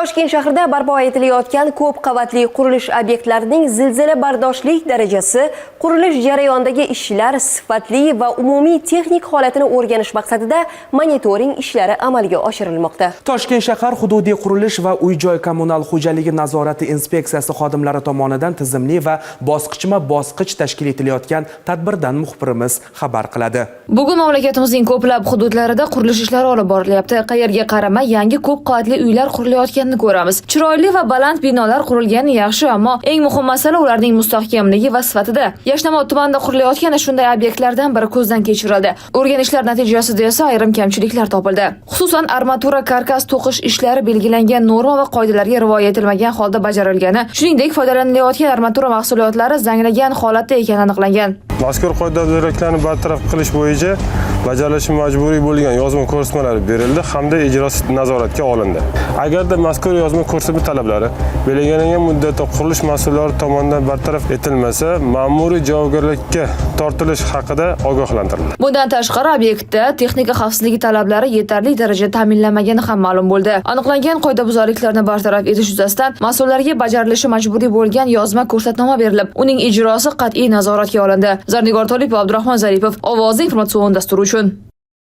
Toshkent shahrida barpo etilayotgan ko'p qavatli qurilish obyektlarining zilzila bardoshlik darajasi, qurilish jarayonidagi ishlar sifatli va umumiy texnik holatini o'rganish maqsadida monitoring ishlari amalga oshirilmoqda. Toshkent shahar hududiy qurilish va uy-joy kommunal xo'jaligi nazorati inspeksiyasi xodimlari tomonidan tizimli va bosqichma-bosqich tashkil etilayotgan tadbirdan muxbirimiz xabar qiladi. Bugun mamlakatimizning ko'plab hududlarida qurilish ishlari olib borilyapti. Qayerga qaramay yangi ko'p qavatli uylar qurilayotganini ko'ramiz. Chiroyli va baland binolar qurilgani yaxshi, ammo eng muhim masala ularning mustahkamligi va sifatida. Yashnobod tumanida qurilayotgan shunday obyektlardan biri ko'zdan kechirildi. O'rganishlar natijasida esa ayrim kamchiliklar topildi. Xususan, armatura karkas to'qish ishlari belgilangan norma va qoidalarga rioya etilmagan holda bajarilgani, shuningdek foydalanilayotgan armatura mahsulotlari zanglagan holatda ekani aniqlangan. Mazkur qoidabuzarliklarni bartaraf qilish bo'yicha bajarilishi majburiy bo'lgan yozma ko'rsatmalar berildi hamda ijrosi nazoratga olindi. Agarda mazkur yozma ko'rsatma talablari belgilangan muddatda qurilish mas'ullari tomonidan bartaraf etilmasa, ma'muriy javobgarlikka tortilish haqida ogohlantirildi. Bundan tashqari, obyektda texnika xavfsizligi talablari yetarli darajada ta'minlanmagani ham ma'lum bo'ldi. Aniqlangan qoidabuzarliklarni bartaraf etish yuzasidan mas'ullarga bajarilishi majburiy bo'lgan yozma ko'rsatnoma berilib, uning ijrosi qat'iy nazoratga olindi. Zarnigor Tolipov, Abdurahmon Zaripov, Ovoz informatsion dasturi uchun.